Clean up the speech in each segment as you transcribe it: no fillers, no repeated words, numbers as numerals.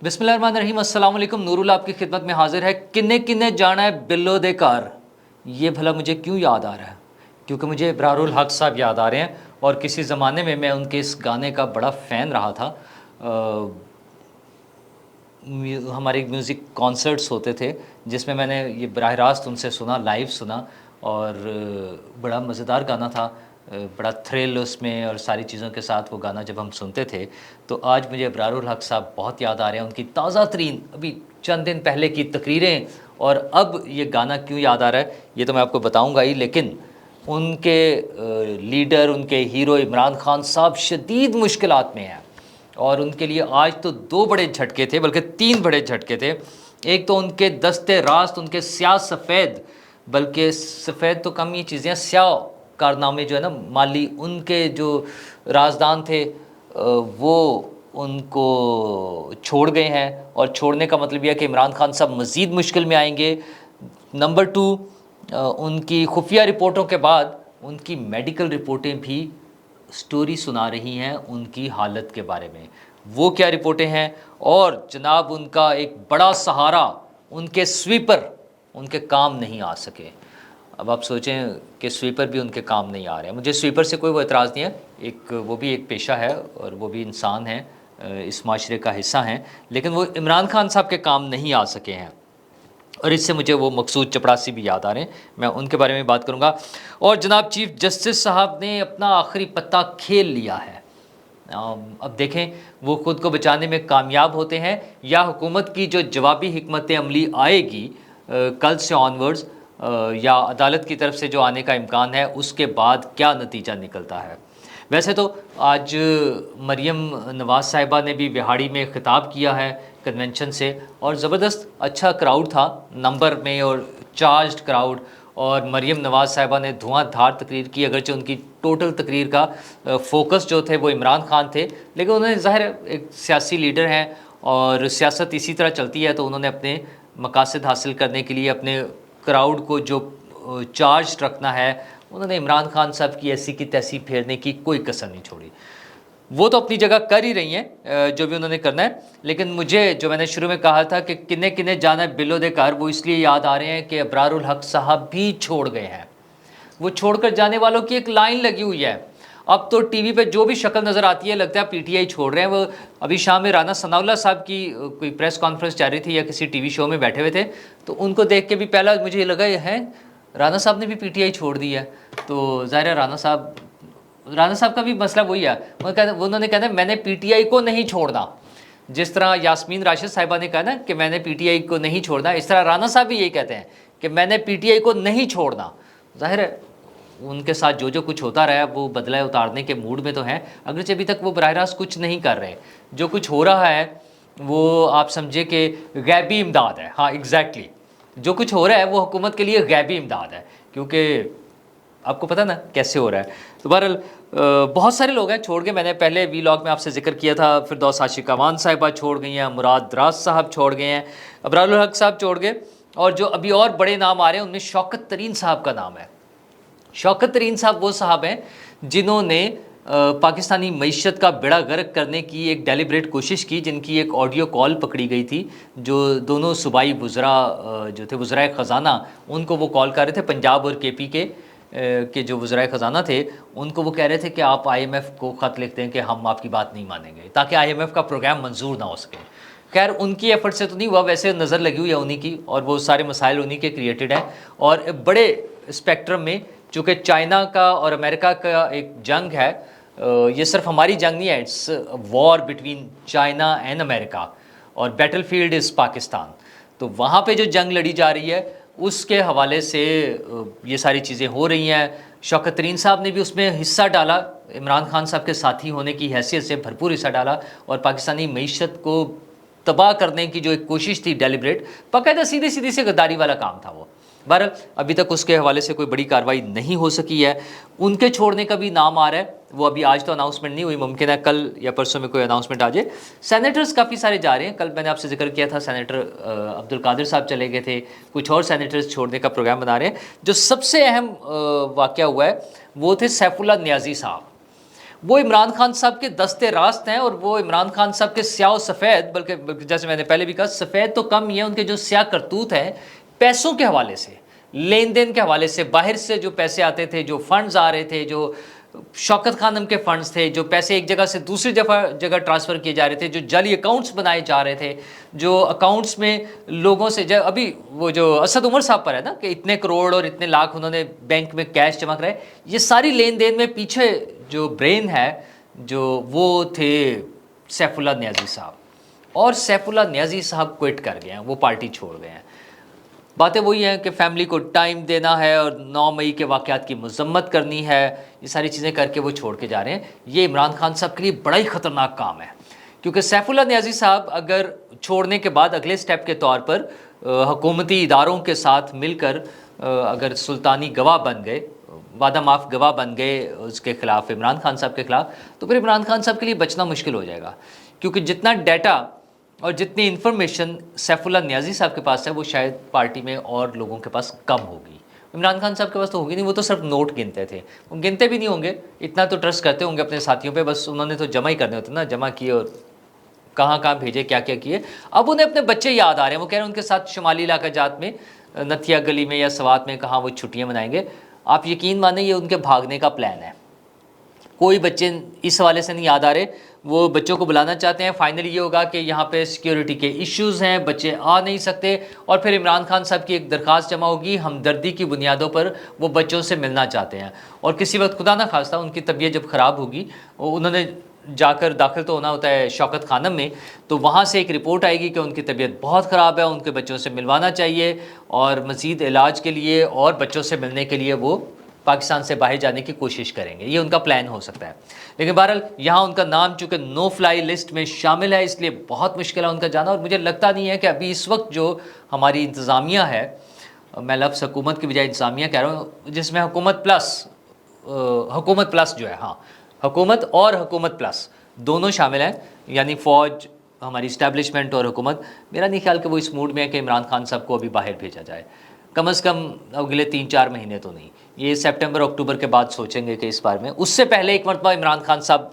بسم اللہ الرحمن الرحیم. السلام علیکم. نور اللہ آپ کی خدمت میں حاضر ہے. کنے کنے جانا ہے بلو دے کار. یہ بھلا مجھے کیوں یاد آ رہا ہے؟ کیونکہ مجھے ابرار الحق صاحب یاد آ رہے ہیں، اور کسی زمانے میں ان کے اس گانے کا بڑا فین رہا تھا. ہمارے میوزک کانسرٹس ہوتے تھے جس میں نے یہ براہ راست ان سے سنا، لائیو سنا، اور بڑا مزیدار گانا تھا، بڑا تھرل اس میں، اور ساری چیزوں کے ساتھ وہ گانا جب ہم سنتے تھے تو آج مجھے ابرار الحق صاحب بہت یاد آ رہے ہیں. ان کی تازہ ترین ابھی چند دن پہلے کی تقریریں، اور اب یہ گانا کیوں یاد آ رہا ہے یہ تو میں آپ کو بتاؤں گا ہی. لیکن ان کے لیڈر، ان کے ہیرو عمران خان صاحب شدید مشکلات میں ہیں، اور ان کے لیے آج تو 2 بڑے جھٹکے تھے، بلکہ 3 بڑے جھٹکے تھے. ایک تو ان کے دستے راست، ان کے سیاہ سفید، بلکہ سفید تو کم ہی چیزیں، سیاہ کارنامے جو ہے نا مالی، ان کے جو رازدان تھے وہ ان کو چھوڑ گئے ہیں. اور چھوڑنے کا مطلب یہ ہے کہ عمران خان صاحب مزید مشکل میں آئیں گے. نمبر 2، ان کی خفیہ رپورٹوں کے بعد ان کی میڈیکل رپورٹیں بھی سٹوری سنا رہی ہیں ان کی حالت کے بارے میں. وہ کیا رپورٹیں ہیں؟ اور جناب ان کا ایک بڑا سہارا، ان کے سویپر، ان کے کام نہیں آ سکے. اب آپ سوچیں کہ سویپر بھی ان کے کام نہیں آ رہے ہیں. مجھے سویپر سے کوئی وہ اعتراض نہیں ہے، وہ بھی ایک پیشہ ہے اور وہ بھی انسان ہیں، اس معاشرے کا حصہ ہیں، لیکن وہ عمران خان صاحب کے کام نہیں آ سکے ہیں. اور اس سے مجھے وہ مقصود چپڑاسی بھی یاد آ رہے ہیں، میں ان کے بارے میں بات کروں گا. اور جناب چیف جسٹس صاحب نے اپنا آخری پتہ کھیل لیا ہے. اب دیکھیں وہ خود کو بچانے میں کامیاب ہوتے ہیں، یا حکومت کی جو جوابی حکمت عملی آئے گی کل سے آنورڈز، یا عدالت کی طرف سے جو آنے کا امکان ہے، اس کے بعد کیا نتیجہ نکلتا ہے. ویسے تو آج مریم نواز صاحبہ نے بھی وہاڑی میں خطاب کیا ہے کنونشن سے، اور زبردست اچھا کراؤڈ تھا نمبر میں، اور چارجڈ کراؤڈ. اور مریم نواز صاحبہ نے دھواں دھار تقریر کی، اگرچہ ان کی ٹوٹل تقریر کا فوکس جو تھے وہ عمران خان تھے، لیکن انہوں نے ظاہر ایک سیاسی لیڈر ہیں اور سیاست اسی طرح چلتی ہے، تو انہوں نے اپنے مقاصد حاصل کرنے کے لیے اپنے کراؤڈ کو جو چارج رکھنا ہے، انہوں نے عمران خان صاحب کی ایسی کی تیسی پھیرنے کی کوئی کسر نہیں چھوڑی. وہ تو اپنی جگہ کر ہی رہی ہیں جو بھی انہوں نے کرنا ہے. لیکن مجھے جو میں نے شروع میں کہا تھا کہ کنے کنے جانا ہے بلو دے کار، وہ اس لیے یاد آ رہے ہیں کہ ابرار الحق صاحب بھی چھوڑ گئے ہیں. وہ چھوڑ کر جانے والوں کی ایک لائن لگی ہوئی ہے. اب تو ٹی وی پہ جو بھی شکل نظر آتی ہے لگتا ہے پی ٹی آئی چھوڑ رہے ہیں. وہ ابھی شام میں رانا ثناء اللہ صاحب کی کوئی پریس کانفرنس جا رہی تھی یا کسی ٹی وی شو میں بیٹھے ہوئے تھے، تو ان کو دیکھ کے بھی پہلا مجھے یہ لگا یہ ہے رانا صاحب نے بھی پی ٹی آئی چھوڑ دی ہے. تو ظاہر ہے رانا صاحب کا بھی مسئلہ وہی ہے. انہوں نے کہا میں نے پی ٹی آئی کو نہیں چھوڑنا، جس طرح یاسمین راشد صاحبہ نے کہا نا کہ میں نے پی ٹی آئی کو نہیں چھوڑنا، اس طرح رانا صاحب بھی یہی کہتے ہیں کہ میں نے پی ٹی آئی کو نہیں چھوڑنا. ظاہر ہے ان کے ساتھ جو کچھ ہوتا رہا ہے وہ بدلہ اتارنے کے موڈ میں تو ہیں، اگرچہ ابھی تک وہ براہ راست کچھ نہیں کر رہے. جو کچھ ہو رہا ہے وہ آپ سمجھے کہ غیبی امداد ہے. ہاں ایگزیکٹلی، جو کچھ ہو رہا ہے وہ حکومت کے لیے غیبی امداد ہے، کیونکہ آپ کو پتہ نا کیسے ہو رہا ہے. تو بہرحال بہت سارے لوگ ہیں چھوڑ کے، میں نے پہلے وی لاگ میں آپ سے ذکر کیا تھا، فردوس عاشق امان صاحبہ چھوڑ گئی ہیں، مراد دراز صاحب چھوڑ گئے ہیں، ابرار الحق صاحب چھوڑ گئے. اور جو ابھی اور بڑے نام آ رہے ہیں ان میں شوکت ترین صاحب کا نام ہے. شوکت ترین صاحب وہ صاحب ہیں جنہوں نے پاکستانی معیشت کا بیڑا غرق کرنے کی ایک ڈیلیبریٹ کوشش کی، جن کی ایک آڈیو کال پکڑی گئی تھی. جو دونوں صوبائی وزراء جو تھے وزرائے خزانہ، ان کو وہ کال کر رہے تھے، پنجاب اور کے پی کے جو وزرائے خزانہ تھے ان کو وہ کہہ رہے تھے کہ آپ آئی ایم ایف کو خط لکھ دیں کہ ہم آپ کی بات نہیں مانیں گے، تاکہ آئی ایم ایف کا پروگرام منظور نہ ہو سکے. خیر ان کی ایفرٹ سے تو نہیں ہوا، ویسے نظر لگی ہوئی ہے انہی کی، اور وہ سارے مسائل انہی کے کریٹڈ ہیں. اور بڑے اسپیکٹرم میں، چونکہ چائنا کا اور امریکہ کا ایک جنگ ہے، یہ صرف ہماری جنگ نہیں ہے، it's war between China and America, اور بیٹل فیلڈ از پاکستان. تو وہاں پہ جو جنگ لڑی جا رہی ہے اس کے حوالے سے یہ ساری چیزیں ہو رہی ہیں. شوکت ترین صاحب نے بھی اس میں حصہ ڈالا، عمران خان صاحب کے ساتھی ہونے کی حیثیت سے بھرپور حصہ ڈالا، اور پاکستانی معیشت کو تباہ کرنے کی جو ایک کوشش تھی ڈیلیبریٹ، باقاعدہ سیدھی سیدھی سے غداری والا کام تھا وہ. بہرحال ابھی تک اس کے حوالے سے کوئی بڑی کارروائی نہیں ہو سکی ہے. ان کے چھوڑنے کا بھی نام آ رہا ہے، وہ ابھی آج تو اناؤنسمنٹ نہیں ہوئی، ممکن ہے کل یا پرسوں میں کوئی اناؤنسمنٹ آ جائے. سینیٹرز کافی سارے جا رہے ہیں. کل میں نے آپ سے ذکر کیا تھا سینیٹر عبد القادر صاحب چلے گئے تھے، کچھ اور سینیٹرز چھوڑنے کا پروگرام بنا رہے ہیں. جو سب سے اہم واقعہ ہوا ہے وہ تھے سیف اللہ نیازی صاحب. وہ عمران خان صاحب کے دستے راست ہیں، اور وہ عمران خان صاحب کے سیاہ و سفید، بلکہ جیسے میں نے پہلے بھی کہا سفید تو کم ہی ہے، ان کے جو سیاہ کرتوت ہیں پیسوں کے حوالے سے، لین دین کے حوالے سے، باہر سے جو پیسے آتے تھے، جو فنڈز آ رہے تھے، جو شوکت خانم کے فنڈز تھے، جو پیسے ایک جگہ سے دوسری جگہ ٹرانسفر کیے جا رہے تھے، جو جعلی اکاؤنٹس بنائے جا رہے تھے، جو اکاؤنٹس میں لوگوں سے ابھی وہ جو اسد عمر صاحب پر ہے نا کہ اتنے کروڑ اور اتنے لاکھ انہوں نے بینک میں کیش جمع کرائے، یہ ساری لین دین میں پیچھے جو برین ہے جو وہ تھے سیف اللہ نیازی صاحب، اور سیف اللہ نیازی صاحب کوئٹ کر گئے ہیں، وہ پارٹی چھوڑ گئے ہیں۔ باتیں وہی ہیں کہ فیملی کو ٹائم دینا ہے اور 9 مئی کے واقعات کی مذمت کرنی ہے، یہ ساری چیزیں کر کے وہ چھوڑ کے جا رہے ہیں۔ یہ عمران خان صاحب کے لیے بڑا ہی خطرناک کام ہے، کیونکہ سیف اللہ نیازی صاحب اگر چھوڑنے کے بعد اگلے سٹیپ کے طور پر حکومتی اداروں کے ساتھ مل کر اگر سلطانی گواہ بن گئے، وعدہ معاف گواہ بن گئے اس کے خلاف، عمران خان صاحب کے خلاف، تو پھر عمران خان صاحب کے لیے بچنا مشکل ہو جائے گا، کیونکہ جتنا ڈیٹا اور جتنی انفارمیشن سیف اللہ نیازی صاحب کے پاس ہے وہ شاید پارٹی میں اور لوگوں کے پاس کم ہوگی۔ عمران خان صاحب کے پاس تو ہوگی نہیں، وہ تو صرف نوٹ گنتے تھے، وہ گنتے بھی نہیں ہوں گے، اتنا تو ٹرسٹ کرتے ہوں گے اپنے ساتھیوں پہ، بس انہوں نے تو جمع ہی کرنے ہوتے نا، جمع کیے اور کہاں کہاں بھیجے، کیا کیا کیے۔ اب انہیں اپنے بچے یاد آ رہے ہیں، وہ کہہ رہے ہیں ان کے ساتھ شمالی علاقہ جات میں نتھیا گلی میں یا سوات میں کہاں وہ چھٹیاں منائیں گے۔ آپ یقین مانیں یہ ان کے بھاگنے کا پلان ہے، کوئی بچے اس حوالے سے نہیں یاد آ رہے، وہ بچوں کو بلانا چاہتے ہیں۔ فائنلی یہ ہوگا کہ یہاں پہ سیکیورٹی کے ایشوز ہیں، بچے آ نہیں سکتے، اور پھر عمران خان صاحب کی ایک درخواست جمع ہوگی، ہمدردی کی بنیادوں پر وہ بچوں سے ملنا چاہتے ہیں، اور کسی وقت خدا نہ خواستہ ان کی طبیعت جب خراب ہوگی، انہوں نے جا کر داخل تو ہونا ہوتا ہے شوکت خانم میں، تو وہاں سے ایک رپورٹ آئے گی کہ ان کی طبیعت بہت خراب ہے، ان کے بچوں سے ملوانا چاہیے، اور مزید علاج کے لیے اور بچوں سے ملنے کے لیے وہ پاکستان سے باہر جانے کی کوشش کریں گے، یہ ان کا پلان ہو سکتا ہے۔ لیکن بہرحال یہاں ان کا نام چونکہ نو فلائی لسٹ میں شامل ہے، اس لیے بہت مشکل ہے ان کا جانا، اور مجھے لگتا نہیں ہے کہ ابھی اس وقت جو ہماری انتظامیہ ہے، میں لفظ حکومت کی بجائے انتظامیہ کہہ رہا ہوں، جس میں حکومت پلس جو ہے، ہاں حکومت اور حکومت پلس دونوں شامل ہیں، یعنی فوج، ہماری اسٹیبلشمنٹ اور حکومت، میرا نہیں خیال کہ وہ اس موڈ میں ہے کہ عمران خان صاحب کو ابھی باہر بھیجا جائے، کم از کم اگلے 3-4 مہینے تو نہیں، یہ سپٹمبر اکتوبر کے بعد سوچیں گے کہ اس بارے میں۔ اس سے پہلے ایک مرتبہ عمران خان صاحب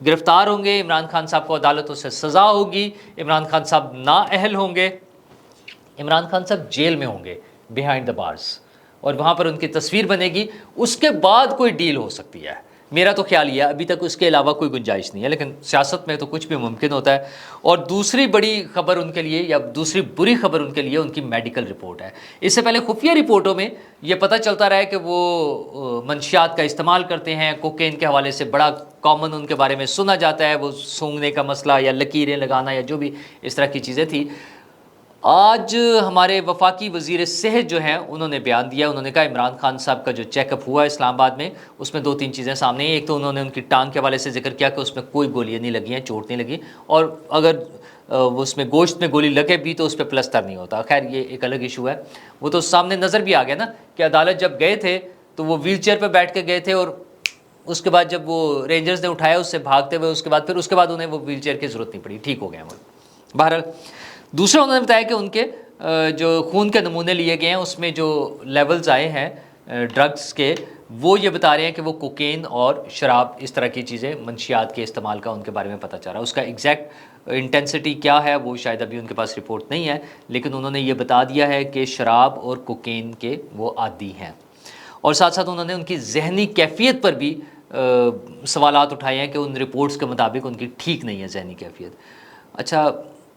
گرفتار ہوں گے، عمران خان صاحب کو عدالتوں سے سزا ہوگی، عمران خان صاحب نااہل ہوں گے، عمران خان صاحب جیل میں ہوں گے بیہائنڈ دا بارز، اور وہاں پر ان کی تصویر بنے گی، اس کے بعد کوئی ڈیل ہو سکتی ہے، میرا تو خیال یہ ہے، ابھی تک اس کے علاوہ کوئی گنجائش نہیں ہے، لیکن سیاست میں تو کچھ بھی ممکن ہوتا ہے۔ اور دوسری بڑی خبر ان کے لیے، یا دوسری بری خبر ان کے لیے، ان کی میڈیکل رپورٹ ہے۔ اس سے پہلے خفیہ رپورٹوں میں یہ پتہ چلتا رہا ہے کہ وہ منشیات کا استعمال کرتے ہیں، کوکین کے حوالے سے بڑا کامن ان کے بارے میں سنا جاتا ہے، وہ سونگھنے کا مسئلہ یا لکیریں لگانا یا جو بھی اس طرح کی چیزیں تھیں۔ آج ہمارے وفاقی وزیر صحت جو ہیں انہوں نے بیان دیا، انہوں نے کہا عمران خان صاحب کا جو چیک اپ ہوا ہے اسلام آباد میں، اس میں 2-3 چیزیں سامنے ہیں۔ ایک تو انہوں نے ان کی ٹانگ کے حوالے سے ذکر کیا کہ اس میں کوئی گولیاں نہیں لگی ہیں، چوٹ نہیں لگی، اور اگر اس میں گوشت میں گولی لگے بھی تو اس پہ پلسٹر نہیں ہوتا، خیر یہ ایک الگ ایشو ہے، وہ تو سامنے نظر بھی آ گیا نا کہ عدالت جب گئے تھے تو وہ ویل چیئر پہ بیٹھ کے گئے تھے، اور اس کے بعد جب وہ رینجرز نے اٹھایا اس سے بھاگتے ہوئے، اس کے بعد انہیں وہ ویل چیئر کی ضرورت نہیں پڑی، ٹھیک ہو گئے وہ۔ بہرحال دوسرا انہوں نے بتایا کہ ان کے جو خون کے نمونے لیے گئے ہیں اس میں جو لیولز آئے ہیں ڈرگز کے، وہ یہ بتا رہے ہیں کہ وہ کوکین اور شراب، اس طرح کی چیزیں، منشیات کے استعمال کا ان کے بارے میں پتہ چل رہا ہے۔ اس کا ایگزیکٹ انٹینسٹی کیا ہے وہ شاید ابھی ان کے پاس رپورٹ نہیں ہے، لیکن انہوں نے یہ بتا دیا ہے کہ شراب اور کوکین کے وہ عادی ہیں، اور ساتھ ساتھ انہوں نے ان کی ذہنی کیفیت پر بھی سوالات اٹھائے ہیں کہ ان رپورٹس کے مطابق ان کی ٹھیک نہیں ہے ذہنی کیفیت۔ اچھا،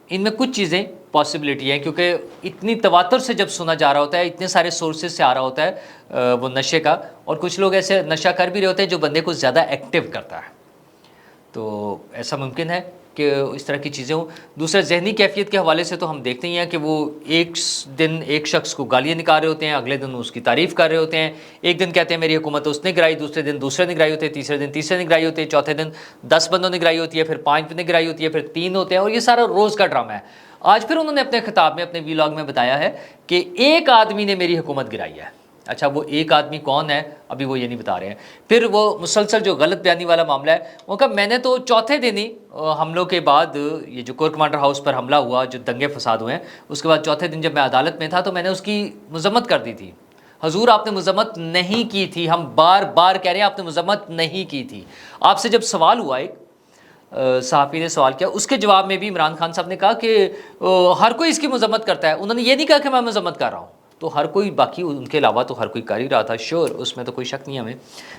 ان میں کچھ چیزیں پاسبلٹی ہیں، کیونکہ اتنی تواتر سے جب سنا جا رہا ہوتا ہے، اتنے سارے سورسز سے آ رہا ہوتا ہے وہ نشے کا، اور کچھ لوگ ایسے نشہ کر بھی رہے ہوتے ہیں جو بندے کو زیادہ ایکٹیو کرتا ہے، تو ایسا ممکن ہے کہ اس طرح کی چیزیں ہوں۔ دوسرا ذہنی کیفیت کے حوالے سے تو ہم دیکھتے ہی ہیں کہ وہ ایک دن ایک شخص کو گالیاں نکال رہے ہوتے ہیں، اگلے دن اس کی تعریف کر رہے ہوتے ہیں، ایک دن کہتے ہیں میری حکومت اس نے گرائی، دوسرے دن دوسرے نے گرائی ہوتی ہے، تیسرے دن تیسرے نے گرائی ہوتی ہے، چوتھے دن 10 بندوں نے گرائی ہوتی ہے، پھر 5 نے گرائی ہوتی ہے، پھر 3 ہوتے ہیں، اور یہ سارا روز کا ڈرامہ ہے۔ آج پھر انہوں نے اپنے خطاب میں، اپنے ویلاگ میں بتایا ہے کہ ایک آدمی نے میری حکومت گرائی ہے۔ اچھا، وہ ایک آدمی کون ہے ابھی وہ یہ نہیں بتا رہے ہیں۔ پھر وہ مسلسل جو غلط بیانی والا معاملہ ہے، وہ کہا میں نے تو چوتھے دن ہی حملوں کے بعد، یہ جو کور کمانڈر ہاؤس پر حملہ ہوا، جو دنگے فساد ہوئے ہیں، اس کے بعد چوتھے دن جب میں عدالت میں تھا تو میں نے اس کی مذمت کر دی تھی، حضور آپ نے مذمت نہیں کی تھی، ہم بار بار کہہ رہے ہیں آپ نے مذمت نہیں کی تھی. آپ سے جب سوال ہوا، ایک صحافی نے سوال کیا، اس کے جواب میں بھی عمران خان صاحب نے کہا کہ ہر کوئی اس کی مذمت کرتا ہے. انہوں نے یہ نہیں کہا کہ میں مذمت کر رہا ہوں، تو ہر کوئی، باقی ان کے علاوہ تو ہر کوئی کر ہی رہا تھا، شور، اس میں تو کوئی شک نہیں ہمیں،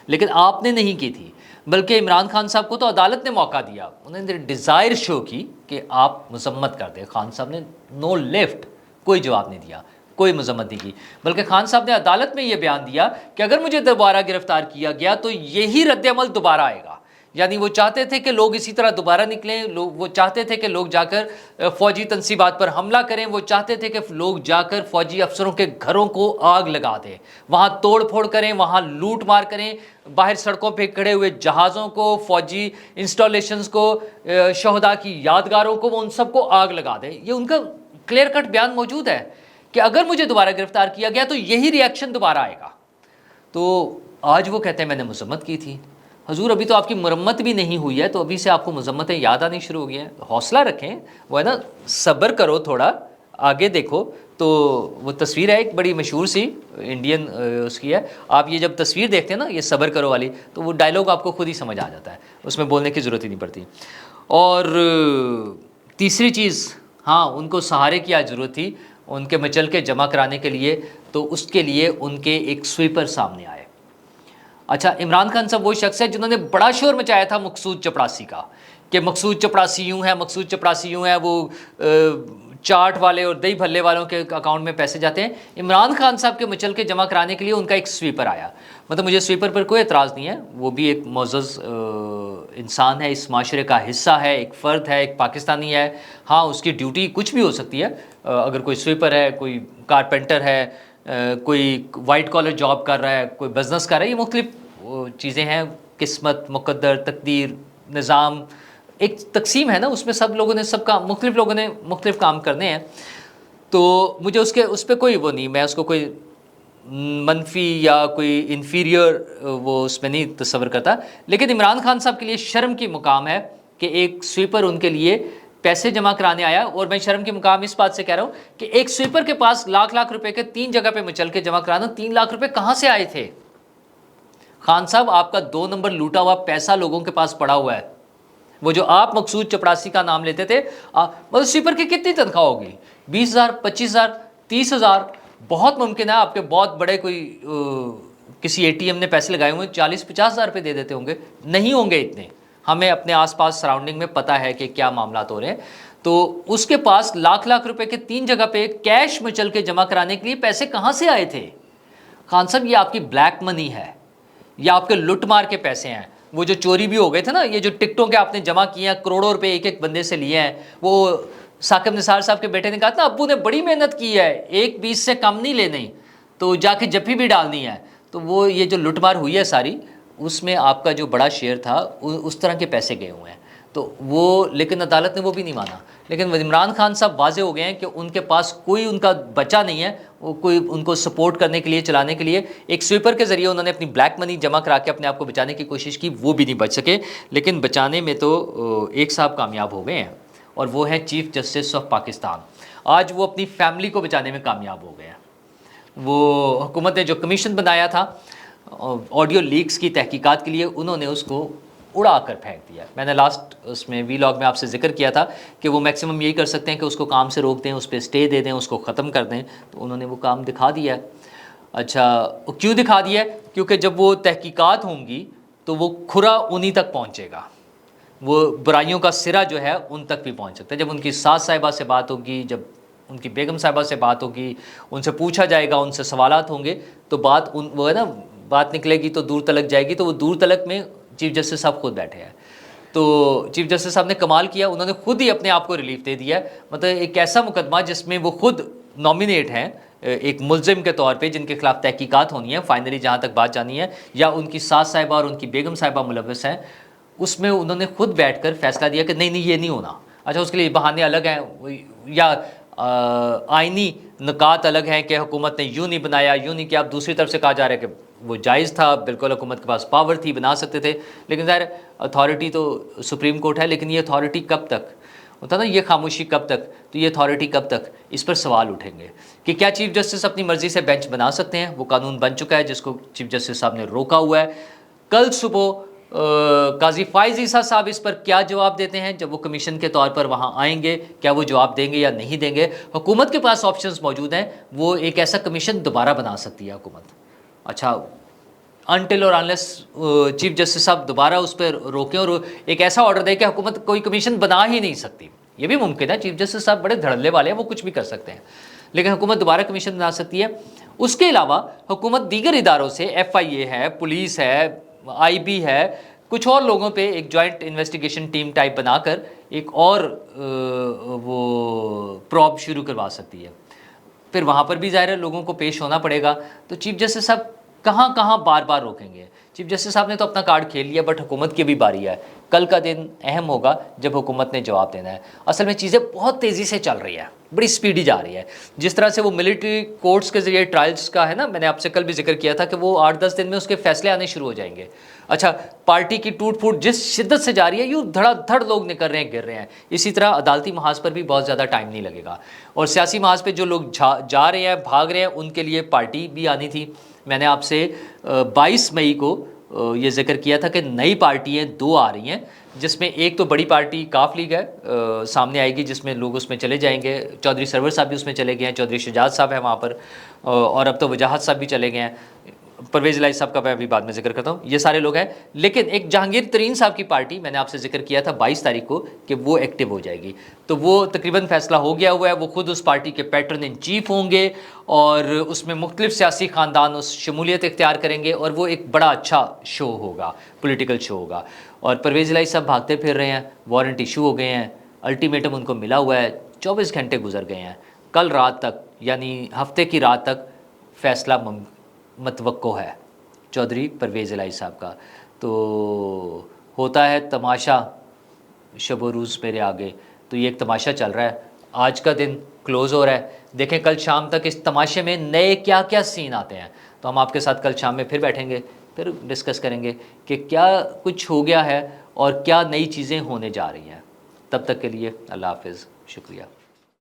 لیکن آپ نے نہیں کی تھی. بلکہ عمران خان صاحب کو تو عدالت نے موقع دیا، انہوں نے ڈیزائر شو کی کہ آپ مذمت کر دیں. خان صاحب نے نو لیفٹ، کوئی جواب نہیں دیا، کوئی مذمت نہیں کی. بلکہ خان صاحب نے عدالت میں یہ بیان دیا کہ اگر مجھے دوبارہ گرفتار کیا گیا تو یہی رد عمل دوبارہ آئے گا. یعنی وہ چاہتے تھے کہ لوگ اسی طرح دوبارہ نکلیں، وہ چاہتے تھے کہ لوگ جا کر فوجی تنصیبات پر حملہ کریں، وہ چاہتے تھے کہ لوگ جا کر فوجی افسروں کے گھروں کو آگ لگا دیں، وہاں توڑ پھوڑ کریں، وہاں لوٹ مار کریں، باہر سڑکوں پہ کھڑے ہوئے جہازوں کو، فوجی انسٹالیشنز کو، شہداء کی یادگاروں کو، وہ ان سب کو آگ لگا دیں. یہ ان کا کلیئر کٹ بیان موجود ہے کہ اگر مجھے دوبارہ گرفتار کیا گیا تو یہی ریئیکشن دوبارہ آئے گا. تو آج وہ کہتے ہیں میں نے مذمت کی تھی. حضور ابھی تو آپ کی مرمت بھی نہیں ہوئی ہے، تو ابھی سے آپ کو مذمتیں یاد آنی شروع ہو گئی ہیں. حوصلہ رکھیں، وہ ہے نا، صبر کرو تھوڑا، آگے دیکھو. تو وہ تصویر ہے ایک بڑی مشہور سی انڈین اس کی ہے، آپ یہ جب تصویر دیکھتے ہیں نا یہ صبر کرو والی، تو وہ ڈائلاگ آپ کو خود ہی سمجھ آ جاتا ہے، اس میں بولنے کی ضرورت ہی نہیں پڑتی. اور تیسری چیز، ہاں ان کو سہارے کی آج ضرورت تھی ان کے مچل کے جمع کرانے کے لیے، تو اس کے لیے ان کے ایک سویپر سامنے آئے. اچھا، عمران خان صاحب وہ شخص ہے جنہوں نے بڑا شور مچایا تھا مقصود چپڑاسی کا، کہ مقصود چپڑاسی یوں ہے، مقصود چپڑاسی یوں ہے، وہ چاٹ والے اور دہی بھلے والوں کے اکاؤنٹ میں پیسے جاتے ہیں. عمران خان صاحب کے مچل کے جمع کرانے کے لیے ان کا ایک سویپر آیا. مطلب مجھے سویپر پر کوئی اعتراض نہیں ہے، وہ بھی ایک معزز انسان ہے، اس معاشرے کا حصہ ہے، ایک فرد ہے، ایک پاکستانی ہے. ہاں اس کی ڈیوٹی کچھ بھی ہو سکتی ہے، اگر کوئی سویپر ہے، کوئی کارپینٹر ہے، کوئی وائٹ کالر جاب کر رہا ہے، کوئی بزنس کر رہا ہے، یہ مختلف چیزیں ہیں. قسمت، مقدر، تقدیر، نظام، ایک تقسیم ہے نا، اس میں سب لوگوں نے مختلف لوگوں نے مختلف کام کرنے ہیں. تو مجھے اس پہ کوئی وہ نہیں، میں اس کو کوئی منفی یا کوئی انفیریئر وہ اس میں نہیں تصور کرتا. لیکن عمران خان صاحب کے لیے شرم کی مقام ہے کہ ایک سویپر ان کے لیے پیسے جمع کرانے آیا. اور میں شرم کی مقام اس بات سے کہہ رہا ہوں کہ ایک سویپر کے پاس لاکھ روپے کے 3 جگہ پہ مچل کے جمع کرانا، 3 لاکھ روپے کہاں سے آئے تھے؟ خان صاحب آپ کا 2 نمبر لوٹا ہوا پیسہ لوگوں کے پاس پڑا ہوا ہے. وہ جو آپ مقصود چپڑاسی کا نام لیتے تھے، مطلب سویپر کی کتنی تنخواہ ہوگی؟ 20,000، 25,000، 30,000. بہت ممکن ہے آپ کے بہت بڑے کوئی کسی ATM نے پیسے لگائے ہوئے 40-50,000 روپے دے دیتے ہوں گے، نہیں ہوں گے اتنے. ہمیں اپنے آس پاس سراؤنڈنگ میں پتہ ہے کہ کیا معاملات ہو رہے ہیں. تو اس کے پاس لاکھ روپے کے 3 جگہ پہ کیش میں چل کے جمع کرانے کے لیے پیسے کہاں سے آئے تھے؟ خان صاحب یہ آپ کی بلیک منی ہے، یہ آپ کے لٹ مار کے پیسے ہیں. وہ جو چوری بھی ہو گئے تھے نا، یہ جو ٹکٹوں کے آپ نے جمع کیے ہیں، کروڑوں روپے ایک بندے سے لیے ہیں. وہ ثاقب نثار صاحب کے بیٹے نے کہا تھا ابو نے بڑی محنت کی ہے، 1 20 سے کم نہیں لینی، تو جا کے جفی بھی ڈالنی ہے. تو وہ یہ جو لٹ مار ہوئی ہے ساری، اس میں آپ کا جو بڑا شیئر تھا، اس طرح کے پیسے گئے ہوئے ہیں. تو وہ لیکن عدالت نے وہ بھی نہیں مانا. لیکن عمران خان صاحب واضح ہو گئے ہیں کہ ان کے پاس کوئی ان کا بچہ نہیں ہے، وہ کوئی ان کو سپورٹ کرنے کے لیے، چلانے کے لیے. ایک سویپر کے ذریعے انہوں نے اپنی بلیک منی جمع کرا کے اپنے آپ کو بچانے کی کوشش کی، وہ بھی نہیں بچ سکے. لیکن بچانے میں تو ایک صاحب کامیاب ہو گئے ہیں، اور وہ ہیں چیف جسٹس آف پاکستان. آج وہ اپنی فیملی کو بچانے میں کامیاب ہو گئے ہیں. وہ حکومت نے جو کمیشن بنایا تھا آڈیو لیکس کی تحقیقات کے لیے، انہوں نے اس کو اڑا کر پھینک دیا. میں نے لاسٹ اس میں وی لاگ میں آپ سے ذکر کیا تھا کہ وہ میکسیمم یہی کر سکتے ہیں کہ اس کو کام سے روک دیں، اس پہ اسٹے دے دیں، اس کو ختم کر دیں. تو انہوں نے وہ کام دکھا دیا ہے. اچھا، کیوں دکھا دیا ہے؟ کیونکہ جب وہ تحقیقات ہوں گی تو وہ کھرا انہی تک پہنچے گا، وہ برائیوں کا سرا جو ہے ان تک بھی پہنچ سکتا ہے. جب ان کی ساس صاحبہ سے بات ہوگی، جب ان کی بیگم صاحبہ سے بات ہوگی، ان سے پوچھا جائے گا، ان سے سوالات ہوں گے، تو وہ ہے نا، بات نکلے گی تو دور تلک جائے گی. تو وہ دور تلک میں چیف جسٹس صاحب خود بیٹھے ہیں. تو چیف جسٹس صاحب نے کمال کیا، انہوں نے خود ہی اپنے آپ کو ریلیف دے دیا. مطلب ایک ایسا مقدمہ جس میں وہ خود نامینیٹ ہیں ایک ملزم کے طور پہ، جن کے خلاف تحقیقات ہونی ہے فائنلی، جہاں تک بات جانی ہے، یا ان کی ساس صاحبہ اور ان کی بیگم صاحبہ ملوث ہیں، اس میں انہوں نے خود بیٹھ کر فیصلہ دیا کہ نہیں یہ نہیں ہونا. اچھا، اس کے لیے بہانے الگ ہیں، یا آئینی نکات الگ ہیں کہ حکومت نے یوں نہیں بنایا، یوں نہیں کیا. اب دوسری طرف سے کہا جا رہا ہے کہ وہ جائز تھا، بالکل حکومت کے پاس پاور تھی، بنا سکتے تھے. لیکن ظاہر اتھارٹی تو سپریم کورٹ ہے، لیکن یہ اتھارٹی کب تک؟ ہوتا نا یہ خاموشی کب تک، تو یہ اتھارٹی کب تک، اس پر سوال اٹھیں گے کہ کیا چیف جسٹس اپنی مرضی سے بینچ بنا سکتے ہیں؟ وہ قانون بن چکا ہے جس کو چیف جسٹس صاحب نے روکا ہوا ہے. کل صبح قاضی فائز عیسیٰ صاحب اس پر کیا جواب دیتے ہیں جب وہ کمیشن کے طور پر وہاں آئیں گے، کیا وہ جواب دیں گے یا نہیں دیں گے؟ حکومت کے پاس آپشنز موجود ہیں، وہ ایک ایسا کمیشن دوبارہ بنا سکتی ہے حکومت. اچھا انٹل اور انلیس چیف جسٹس صاحب دوبارہ اس پہ روکیں اور ایک ایسا آرڈر دے کہ حکومت کوئی کمیشن بنا ہی نہیں سکتی. یہ بھی ممکن ہے، چیف جسٹس صاحب بڑے دھڑلے والے ہیں، وہ کچھ بھی کر سکتے ہیں، لیکن حکومت دوبارہ کمیشن بنا سکتی ہے. اس کے علاوہ حکومت دیگر اداروں سے، ایف آئی اے ہے، پولیس ہے، آئی بی ہے، کچھ اور لوگوں پہ ایک جوائنٹ انویسٹیگیشن ٹیم ٹائپ بنا کر ایک اور وہ پروب شروع کروا سکتی ہے. پھر وہاں پر بھی ظاہر ہے لوگوں کو پیش ہونا پڑے گا. تو چیف جسٹس صاحب کہاں کہاں بار بار روکیں گے؟ چیف جسٹس صاحب نے تو اپنا کارڈ کھیل لیا، بٹ حکومت کی بھی باری ہے. کل کا دن اہم ہوگا جب حکومت نے جواب دینا ہے. اصل میں چیزیں بہت تیزی سے چل رہی ہیں، بڑی سپیڈی جا رہی ہے. جس طرح سے وہ ملٹری کورٹس کے ذریعے ٹرائلز کا ہے نا، میں نے آپ سے کل بھی ذکر کیا تھا کہ وہ 8-10 دن میں اس کے فیصلے آنے شروع ہو جائیں گے. اچھا پارٹی کی ٹوٹ پھوٹ جس شدت سے جاری ہے، یوں دھڑا دھڑ لوگ نکل رہے ہیں، گر رہے ہیں. اسی طرح عدالتی محاذ پر بھی بہت زیادہ ٹائم نہیں لگے گا. اور سیاسی محاذ پہ جو لوگ جا رہے ہیں، بھاگ رہے ہیں، ان کے لیے پارٹی بھی آنی تھی. میں نے آپ سے 22 مئی کو یہ ذکر کیا تھا کہ نئی پارٹیاں 2 آ رہی ہیں، جس میں ایک تو بڑی پارٹی کاف لیگ ہے سامنے آئے گی، جس میں لوگ اس میں چلے جائیں گے. چودھری سرور صاحب بھی اس میں چلے گئے ہیں، چودھری شجاعت صاحب ہیں وہاں پر، اور اب تو وجاہت صاحب بھی چلے گئے ہیں. پرویز الہی صاحب کا میں ابھی بعد میں ذکر کرتا ہوں. یہ سارے لوگ ہیں. لیکن ایک جہانگیر ترین صاحب کی پارٹی میں نے آپ سے ذکر کیا تھا 22 تاریخ کو کہ وہ ایکٹیو ہو جائے گی. تو وہ تقریباً فیصلہ ہو گیا ہوا ہے. وہ خود اس پارٹی کے پیٹرن ان چیف ہوں گے اور اس میں مختلف سیاسی خاندان اس شمولیت اختیار کریں گے، اور وہ ایک بڑا اچھا شو ہوگا، پولیٹیکل شو ہوگا. اور پرویز الہی صاحب بھاگتے پھر رہے ہیں، وارنٹ ایشو ہو گئے ہیں، الٹیمیٹم ان کو ملا ہوا ہے، 24 گھنٹے گزر گئے ہیں. کل رات تک یعنی ہفتے کی رات تک فیصلہ متوقع ہے چودھری پرویز الہی صاحب کا. تو ہوتا ہے تماشا شب و روز میرے آگے. تو یہ ایک تماشا چل رہا ہے. آج کا دن کلوز ہو رہا ہے. دیکھیں کل شام تک اس تماشے میں نئے کیا کیا سین آتے ہیں. تو ہم آپ کے ساتھ کل شام میں پھر بیٹھیں گے، پھر ڈسکس کریں گے کہ کیا کچھ ہو گیا ہے اور کیا نئی چیزیں ہونے جا رہی ہیں. تب تک کے لیے اللہ حافظ، شکریہ.